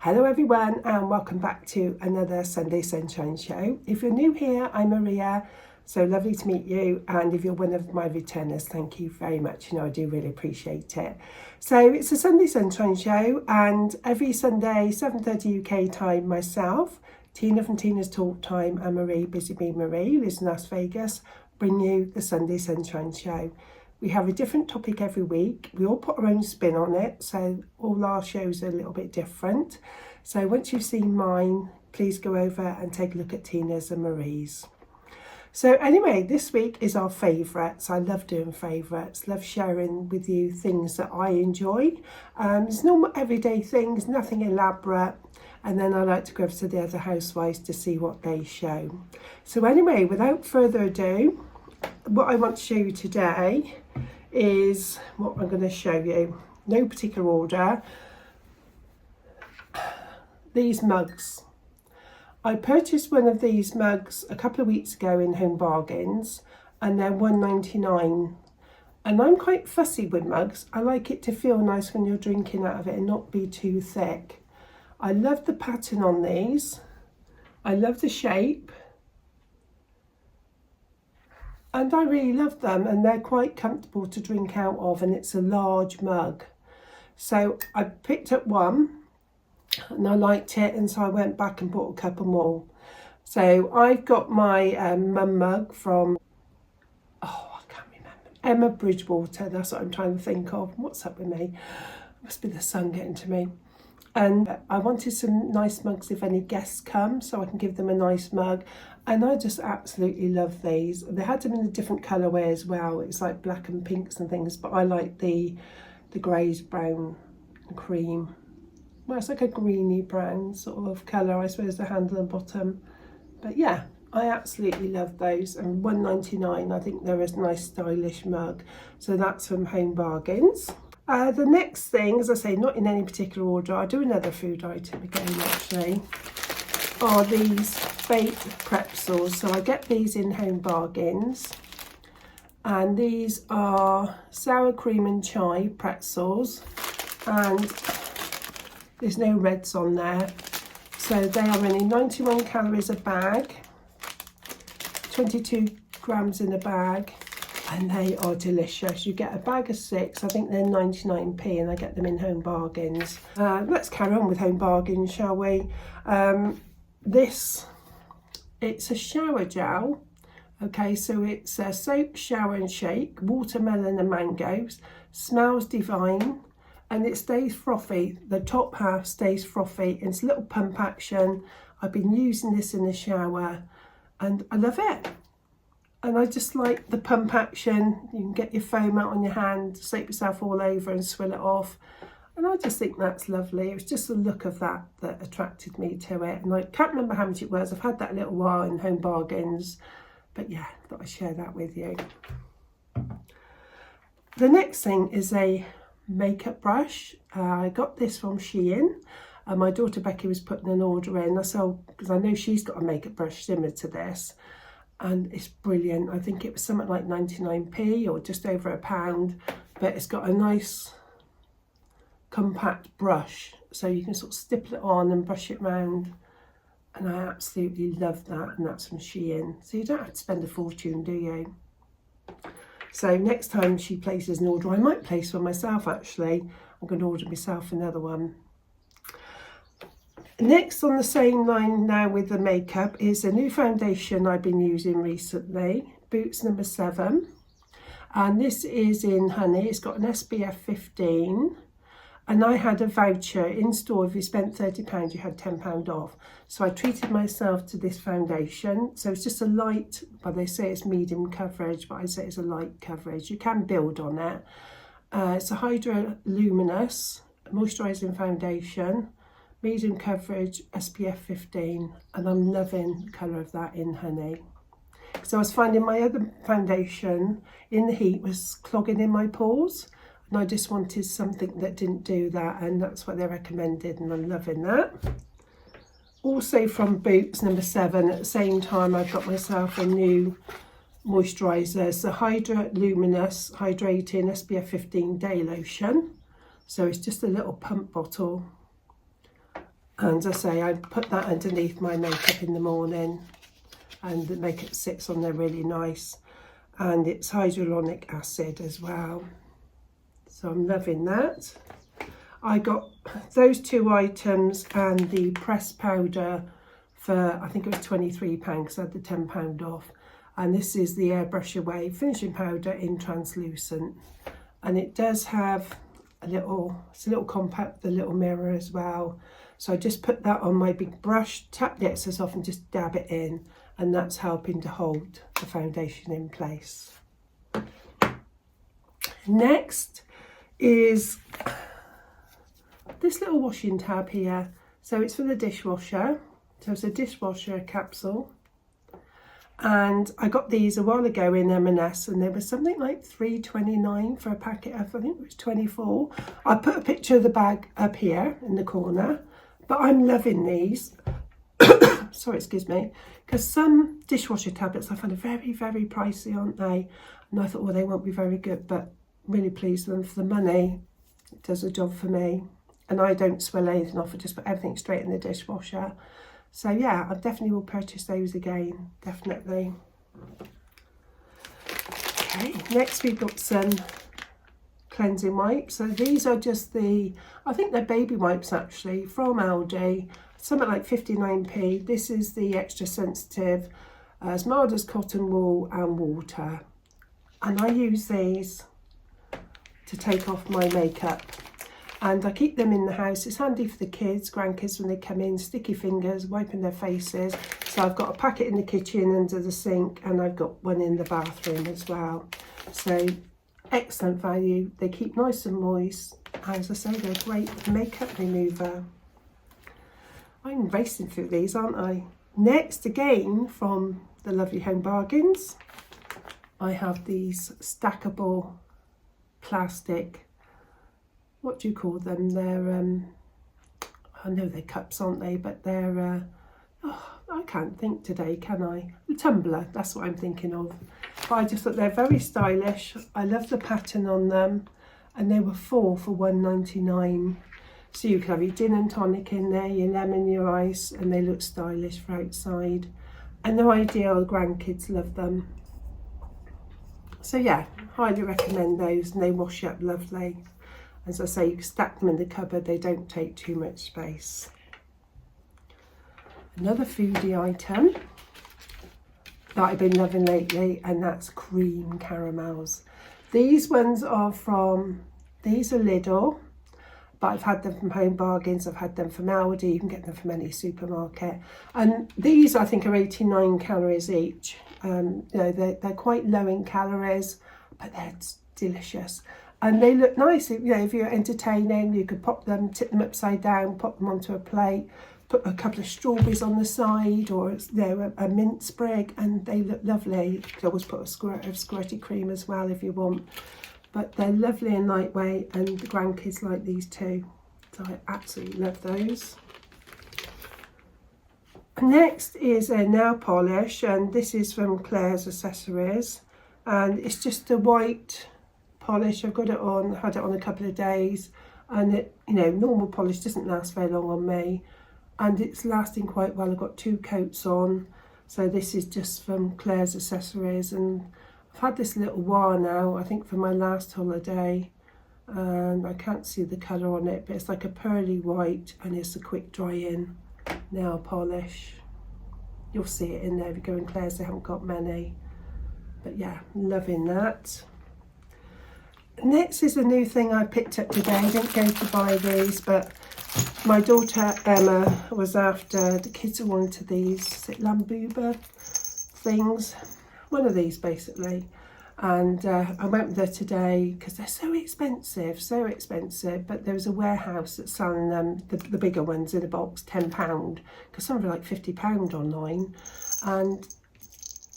Hello everyone and welcome back to another Sunday Sunshine Show. If you're new here, I'm Maria, so lovely to meet you, and if you're one of my returners, thank you very much. You know, I do really appreciate it. So it's a Sunday Sunshine Show, and every Sunday 7:30 UK time, myself, Tina from Tina's Talk Time, and Marie, Busy Bee Marie, who lives in Las Vegas, bring you the Sunday Sunshine Show. We have a different topic every week. We all put our own spin on it, so all our shows are a little bit different. So once you've seen mine, please go over and take a look at Tina's and Marie's. So anyway, this week is our favourites. I love doing favourites, love sharing with you things that I enjoy. It's normal everyday things, nothing elaborate. And then I like to go over to the other housewives to see what they show. So anyway, without further ado, what I want to show you today is what I'm going to show you. No particular order. These mugs. I purchased one of these mugs a couple of weeks ago in Home Bargains, and they're $1.99. And I'm quite fussy with mugs. I like it to feel nice when you're drinking out of it and not be too thick. I love the pattern on these. I love the shape. And I really love them, and they're quite comfortable to drink out of, and it's a large mug. So I picked up one and I liked it, and so I went back and bought a couple more. So I've got my mum mug from, I can't remember, Emma Bridgewater, that's what I'm trying to think of. What's up with me? It must be the sun getting to me. And I wanted some nice mugs if any guests come, so I can give them a nice mug. And I just absolutely love these. They had them in a different colourway as well. It's like black and pinks and things, but I like the greys, brown and cream. Well, it's like a greeny brown sort of colour, I suppose, the handle and bottom. But yeah, I absolutely love those. And $1.99, I think they're a nice stylish mug. So that's from Home Bargains. The next thing, as I say, not in any particular order, I'll do another food item again actually, are these baked pretzels. So I get these in Home Bargains, and these are sour cream and chive pretzels, and there's no reds on there. So they are only 91 calories a bag, 22 grams in a bag. And they are delicious. You get a bag of 6, I think they're 99p, and I get them in Home Bargains. Let's carry on with Home Bargains, shall we? It's a shower gel. Okay, so it's a soap, shower and shake, watermelon and mangoes, smells divine, and it stays frothy. The top half stays frothy. It's a little pump action. I've been using this in the shower and I love it. And I just like the pump action. You can get your foam out on your hand, soap yourself all over and swill it off. And I just think that's lovely. It was just the look of that attracted me to it. And I can't remember how much it was. I've had that a little while in Home Bargains. But yeah, I thought I'd share that with you. The next thing is a makeup brush. I got this from Shein. My daughter Becky was putting an order in. Because I know she's got a makeup brush similar to this. And it's brilliant. I think it was something like 99p or just over £1, but it's got a nice compact brush, so you can sort of stipple it on and brush it round, and I absolutely love that. And that's from Shein, so you don't have to spend a fortune, do you? So next time she places an order, I might place one myself actually. I'm going to order myself another one. Next on the same line now with the makeup is a new foundation I've been using recently, Boots number 7. And this is in honey. It's got an SPF 15. And I had a voucher in store. If you spent £30, you had £10 off. So I treated myself to this foundation. So it's just a light, well, they say it's medium coverage, but I say it's a light coverage. You can build on it. It's a Hydra Luminous moisturising foundation. Medium coverage, SPF 15, and I'm loving the colour of that in honey. So I was finding my other foundation in the heat was clogging in my pores, and I just wanted something that didn't do that, and that's what they recommended, and I'm loving that. Also from Boots number 7, at the same time I've got myself a new moisturiser. It's the Hydra Luminous Hydrating SPF 15 Day Lotion. So it's just a little pump bottle. And as I say, I put that underneath my makeup in the morning, and the makeup sits on there really nice. And it's hyaluronic acid as well. So I'm loving that. I got those 2 items and the pressed powder for, I think it was £23 because I had the £10 off. And this is the Airbrush Away finishing powder in translucent. And it does have it's a little compact, the little mirror as well. So I just put that on my big brush, tap the excess off and just dab it in. And that's helping to hold the foundation in place. Next is this little washing tab here. So it's for the dishwasher. So it's a dishwasher capsule. And I got these a while ago in M&S, and they were something like £3.29 for a packet of, I think it was 24. I put a picture of the bag up here in the corner, but I'm loving these. Sorry, excuse me, because some dishwasher tablets I find are very, very pricey, aren't they? And I thought, well, they won't be very good, but really pleased with them for the money. It does a job for me. And I don't swill anything off, I just put everything straight in the dishwasher. So yeah, I definitely will purchase those again, definitely. Okay, next we've got some cleansing wipes. So these are just I think they're baby wipes actually, from Aldi, something like 59p. This is the extra sensitive, as mild as cotton wool and water. And I use these to take off my makeup. And I keep them in the house. It's handy for the kids, grandkids, when they come in, sticky fingers, wiping their faces. So I've got a packet in the kitchen under the sink, and I've got one in the bathroom as well. So excellent value. They keep nice and moist. As I say, they're a great makeup remover. I'm racing through these, aren't I? Next, again, from the lovely Home Bargains, I have these stackable plastic, what do you call them? They're, I know they're cups, aren't they? But they're, I can't think today, can I? A tumbler, that's what I'm thinking of. But I just thought they're very stylish. I love the pattern on them. And they were 4 for £1.99. So you can have your gin and tonic in there, your lemon, your ice, and they look stylish for outside. And they're ideal, grandkids love them. So yeah, highly recommend those, and they wash up lovely. As I say, you can stack them in the cupboard, they don't take too much space. Another foodie item that I've been loving lately, and that's cream caramels. These ones are these are Lidl, but I've had them from Home Bargains, I've had them from Aldi, you can get them from any supermarket. And these I think are 89 calories each. You know, they're quite low in calories, but they're delicious. And they look nice, you know, if you're entertaining, you could pop them, tip them upside down, pop them onto a plate, put a couple of strawberries on the side, or, you know, a mint sprig, and they look lovely. You could always put a squirt of squirty cream as well if you want. But they're lovely and lightweight, and the grandkids like these too. So I absolutely love those. Next is a nail polish, and this is from Claire's Accessories. And it's just a white polish. I've got it on, had it on a couple of days, and it, you know, normal polish doesn't last very long on me, and it's lasting quite well. I've got 2 coats on. So this is just from Claire's Accessories, and I've had this a little while now, I think for my last holiday, and I can't see the colour on it, but it's like a pearly white, and it's a quick dry in nail polish. You'll see it in there if you go in Claire's, they haven't got many. But yeah, loving that. Next is a new thing I picked up today. I didn't go to buy these, but my daughter Emma was after, the kids wanted these, is it Lambuba things? One of these basically. And I went with her today because they're so expensive, but there was a warehouse that's selling them, the bigger ones in a box, £10, because some are like £50 online. And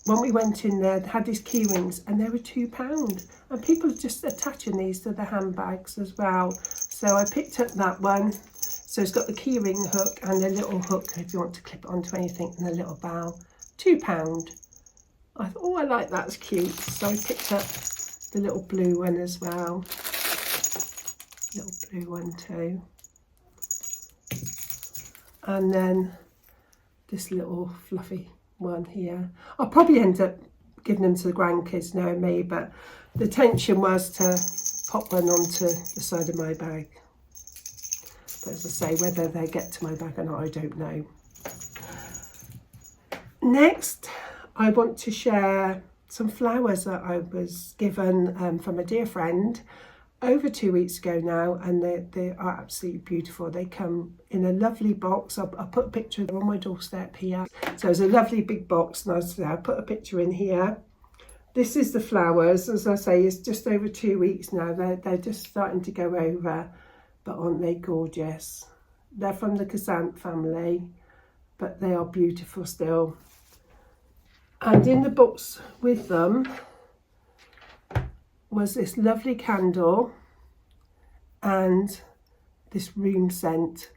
when we went in there, they had these Keyrings, and they were £2. And people are just attaching these to their handbags as well. So I picked up that one. So it's got the keyring hook and a little hook if you want to clip it onto anything, and a little bow. £2. I thought, oh, I like that, it's cute. So I picked up the little blue one as well. Little blue one too. and then this little fluffy one here. I'll probably end up giving them to the grandkids, knowing me, but the intention was to pop one onto the side of my bag. But as I say, whether they get to my bag or not, I don't know. Next, I want to share some flowers that I was given from a dear friend over 2 weeks ago now, and they are absolutely beautiful. They come in a lovely box. I'll put a picture of them on my doorstep here. So it's a lovely big box, and I'll put a picture in here. This is the flowers. As I say, it's just over 2 weeks now. They're just starting to go over, but aren't they gorgeous? They're from the chrysanthemum family, but they are beautiful still. And in the box with them was this lovely candle and this room scent.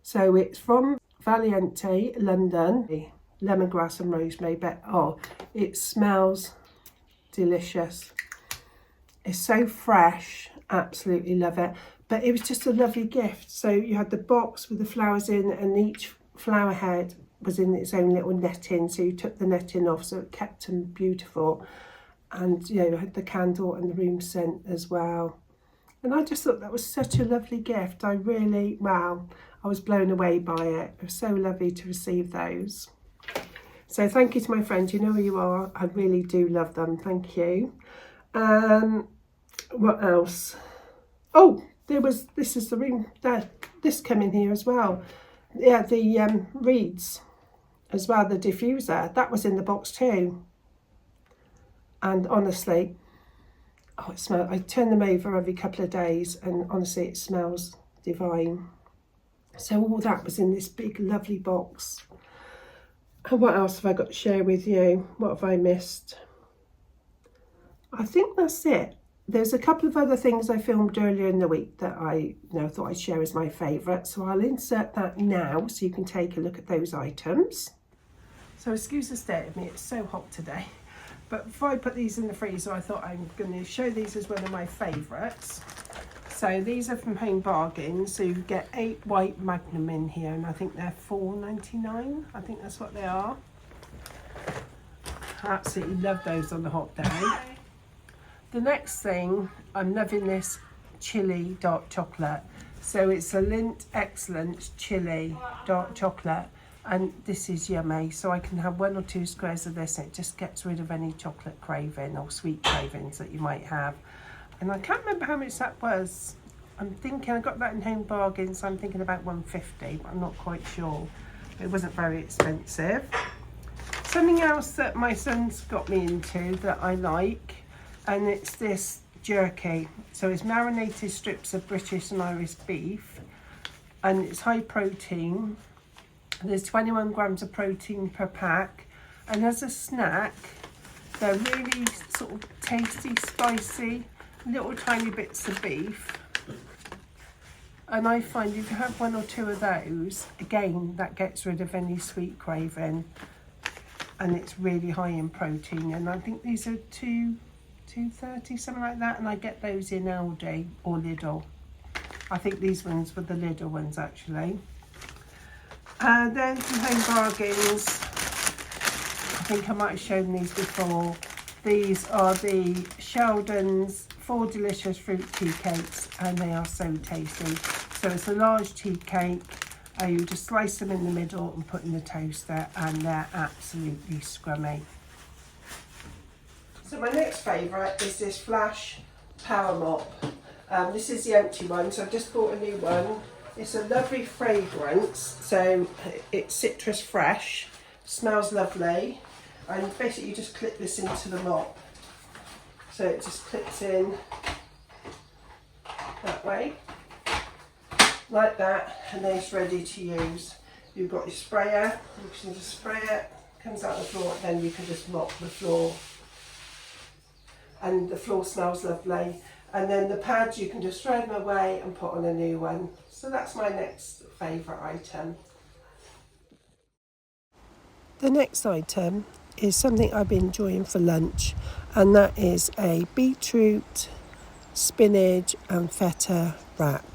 So it's from Valiente, London, lemongrass and rosemary, but oh, it smells delicious. It's so fresh, absolutely love it. But it was just a lovely gift. So you had the box with the flowers in, and each flower head was in its own little netting, so you took the netting off, so it kept them beautiful. And you know, had the candle and the room scent as well. And I just thought that was such a lovely gift. I was blown away by it. It was so lovely to receive those. So thank you to my friend. You know who you are. I really do love them. Thank you. What else? Oh, this is the room. This came in here as well. Yeah, the reeds as well, the diffuser. That was in the box too. And honestly, oh, it smells. I turn them over every couple of days, and honestly, it smells divine. So all that was in this big, lovely box. And what else have I got to share with you? What have I missed? I think that's it. There's a couple of other things I filmed earlier in the week that I thought I'd share as my favourite. So I'll insert that now so you can take a look at those items. So excuse the state of me, it's so hot today. But before I put these in the freezer, I thought I'm going to show these as one of my favourites. So these are from Home Bargains. So you get 8 white Magnum in here, and I think they're $4.99. I think that's what they are. I absolutely love those on a hot day. The next thing, I'm loving this chili dark chocolate. So it's a Lindt Excellence chili dark chocolate, and this is yummy. So I can have 1 or 2 squares of this, and it just gets rid of any chocolate craving or sweet cravings that you might have. And I can't remember how much that was. I'm thinking I got that in Home Bargains, so I'm thinking about $1.50, but I'm not quite sure. It wasn't very expensive. Something else that my son's got me into that I like, and it's this jerky. So it's marinated strips of British and Irish beef, and it's high protein. There's 21 grams of protein per pack, and as a snack, they're really sort of tasty, spicy, little tiny bits of beef. And I find if you have 1 or 2 of those, again, that gets rid of any sweet craving, and it's really high in protein. And I think these are $2.30, something like that, and I get those in Aldi or Lidl. I think these ones were the Lidl ones actually. Then from Home Bargains, I think I might have shown these before. These are the Sheldon's 4 delicious fruit tea cakes, and they are so tasty. So it's a large tea cake. You just slice them in the middle and put in the toaster, and they're absolutely scrummy. So my next favourite is this Flash Power Mop. This is the empty one, so I just bought a new one. It's a lovely fragrance, so it's citrus fresh, smells lovely, and basically you just clip this into the mop. So it just clips in that way, like that, and then it's ready to use. You've got your sprayer, you can just spray it, comes out the floor, then you can just mop the floor. And the floor smells lovely. And then the pads, you can just throw them away and put on a new one. So that's my next favourite item. The next item is something I've been enjoying for lunch, and that is a beetroot, spinach and feta wrap.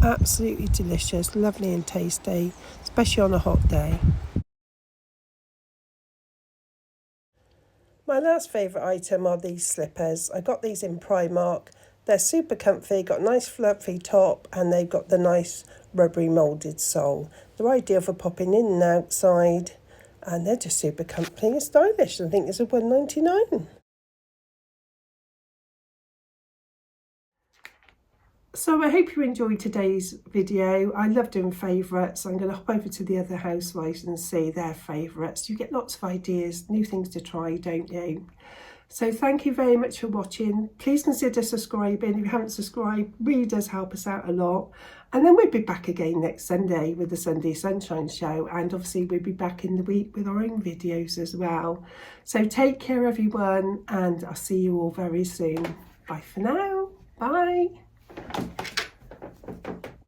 Absolutely delicious, lovely and tasty, especially on a hot day. My last favourite item are these slippers. I got these in Primark. They're super comfy, got a nice fluffy top, and they've got the nice rubbery moulded sole. They're ideal for popping in and outside, and they're just super comfy and stylish. I think it's a £1.99. So I hope you enjoyed today's video. I love doing favourites. I'm going to hop over to the other housewives and see their favourites. You get lots of ideas, new things to try, don't you? So thank you very much for watching. Please consider subscribing. If you haven't subscribed, really does help us out a lot. And then we'll be back again next Sunday with the Sunday Sunshine Show. And obviously we'll be back in the week with our own videos as well. So take care everyone, and I'll see you all very soon. Bye for now. Bye.